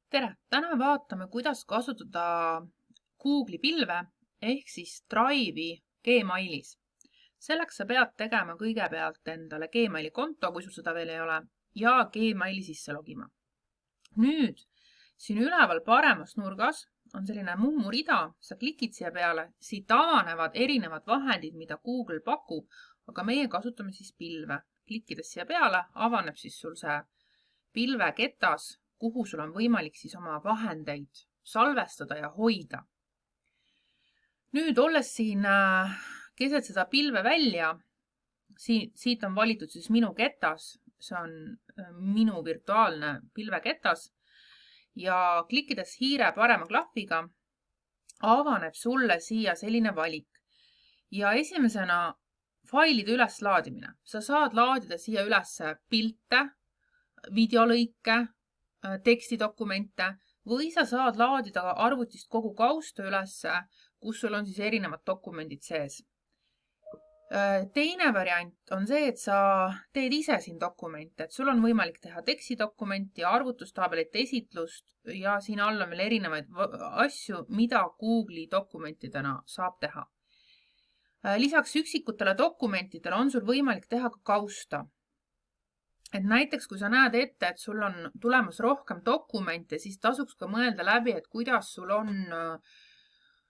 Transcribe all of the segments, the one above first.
Tere! Täna vaatame, kuidas kasutada Google'i pilve ehk siis Drive'i Gmailis. Selleks sa pead tegema kõigepealt endale Gmaili konto, kui sul seda veel ei ole, ja Gmaili sisse logima. Nüüd, siin üleval paremas nurgas on selline mummurida, sa klikid siia peale, siit avanevad erinevad vahendid, mida Google pakub, aga meie kasutame siis pilve. Klikkides siia peale, avaneb siis sul see pilveketas, kuhu sul on võimalik siis oma vahendeid salvestada ja hoida. Nüüd, olles siin keset seda pilve välja, siit on valitud siis minu ketas, see on minu virtuaalne pilveketas, ja klikkides hiire parema klahviga, avaneb sulle siia selline valik. Ja esimesena failide üles laadimine. Sa saad laadida siia üles pilte, videolõike, tekstidokumente või sa saad laadida arvutist kogu kausta üles, kus sul on siis erinevad dokumendid sees. Teine variant on see, et sa teed ise siin dokumente, et sul on võimalik teha tekstidokumenti, arvutustabelit, esitlust ja siin all on veel erinevaid asju, mida Google'i dokumentidena saab teha. Lisaks üksikutele dokumentidele on sul võimalik teha ka kausta. Et näiteks, kui sa näed ette, et sul on tulemas rohkem dokumente, siis tasuks ka mõelda läbi, et kuidas sul on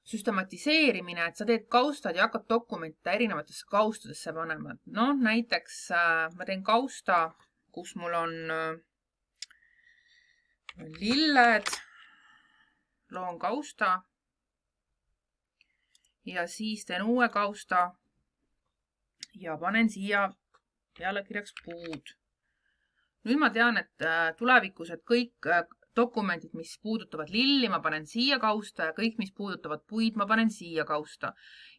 süstematiseerimine, et sa teed kaustad ja hakkad dokumente erinevatesse kaustadesse panema. No, näiteks ma teen kausta, kus mul on lilled, loon kausta ja siis teen uue kausta ja panen siia peale kirjaks puud. Nüüd ma tean, et tulevikus, et kõik dokumendid, mis puudutavad lilli, ma panen siia kausta ja kõik, mis puudutavad puid, ma panen siia kausta.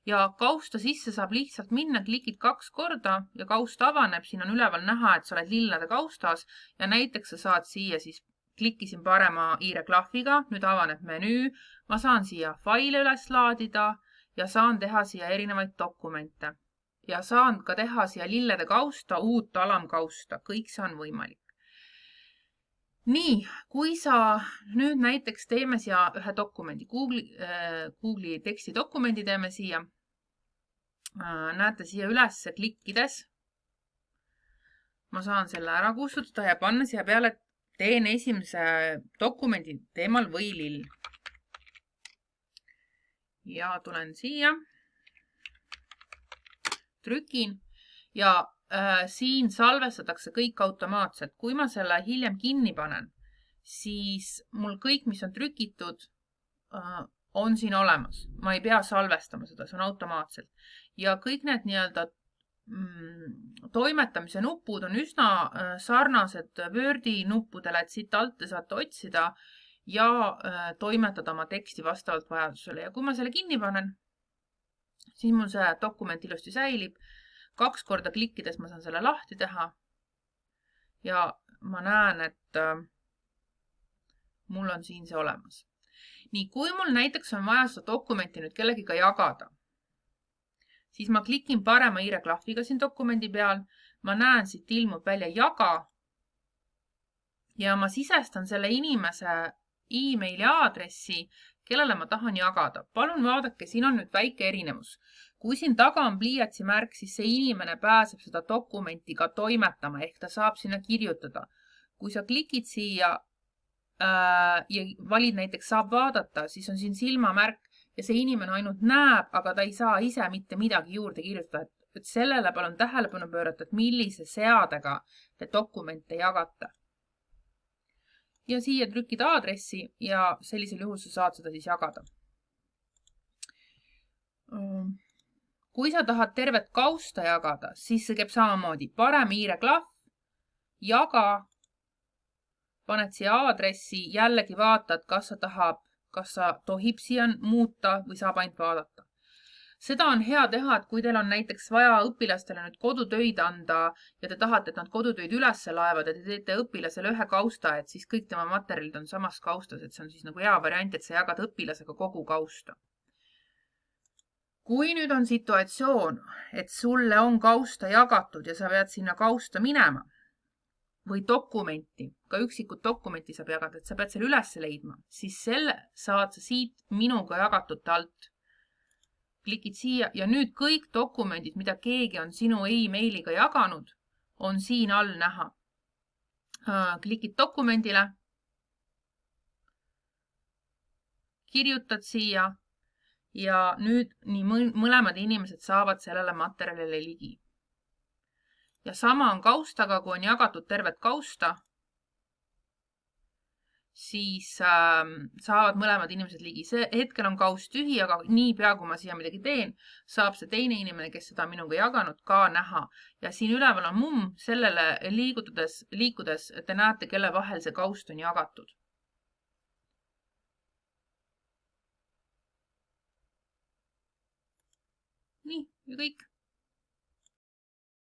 Ja kausta sisse saab lihtsalt minna, klikid 2 korda ja kaust avaneb. Siin on üleval näha, et sa oled lillade kaustas ja näiteks sa saad siia siis klikkisin parema hiire klahviga, nüüd avaneb menüü. Ma saan siia faile üles laadida ja saan teha siia erinevaid dokumente. Ja saan ka teha siia lillede kausta, uut alamkausta. Kõik see on võimalik. Nii, kui sa nüüd näiteks teeme siia ühe dokumendi, Google'i tekstidokumendi teeme siia, näete siia üles klikkides, ma saan selle ära kustutada ja panna siia peale, teen esimese dokumendi teemal või lill. Ja tulen siia, trükin ja siin salvestatakse kõik automaatselt. Kui ma selle hiljem kinni panen, siis mul kõik, mis on trükitud, on siin olemas. Ma ei pea salvestama seda, see on automaatselt. Ja kõik need toimetamise nuppud on üsna sarnased Wordi nuppudele, et siit alt te saate otsida ja toimetada oma teksti vastavalt vajadusele. Ja kui ma selle kinni panen, siis mul see dokument ilusti säilib. 2 korda klikkides ma saan selle lahti teha ja ma näen, et mul on siin see olemas. Nii, kui mul näiteks on vaja seda dokumenti nüüd kellegiga jagada, siis ma klikin parema hiire klahviga siin dokumendi peal, ma näen, siit ilmub välja jaga ja ma sisestan selle inimese e-maili aadressi, kellele ma tahan jagada. Palun vaadake, siin on nüüd väike erinevus. Kui siin taga on pliiatsi märk, siis see inimene pääseb seda dokumenti ka toimetama, ehk ta saab sinna kirjutada. Kui sa klikid siia ja valid näiteks saab vaadata, siis on siin silmamärk ja see inimene ainult näeb, aga ta ei saa ise mitte midagi juurde kirjutada. Et sellele palun tähelepanu pöörata, et millise seadega te dokumente jagate. Ja siia trükid aadressi ja sellisel juhul sa saad seda siis jagada. Kui sa tahad tervet kausta jagada, siis see käib samamoodi. Parem hiire klahv, jaga, paned siia aadressi, jällegi vaatad, kas sa tohib siia muuta või saab ainult vaadata. Seda on hea teha, et kui teil on näiteks vaja õpilastele nüüd kodutöid anda ja te tahate, et nad kodutöid üles laevad ja te teete õpilasele ühe kausta, et siis kõik tema materjalid on samas kaustas, et see on siis nagu hea variant, et sa jagad õpilasega kogu kausta. Kui nüüd on situatsioon, et sulle on kausta jagatud ja sa pead sinna kausta minema, või dokumenti, ka üksikut dokumenti saab jagada, et sa pead selle üles leidma, siis selle saad sa siit minuga jagatute alt. Klikid siia ja nüüd kõik dokumendid, mida keegi on sinu e-mailiga jaganud, on siin all näha. Klikid dokumendile, kirjutad siia ja nüüd nii mõlemad inimesed saavad sellele materjalile ligi. Ja sama on kaustaga, kui on jagatud tervet kausta, siis saavad mõlemad inimesed ligi. See hetkel on kaust tühi, aga niipea kui ma siia midagi teen, saab see teine inimene, kes seda minuga jaganud, ka näha. Ja siin üleval on mumm, sellele liikudes te näete, kelle vahel see kaust on jagatud. Nii, ja kõik.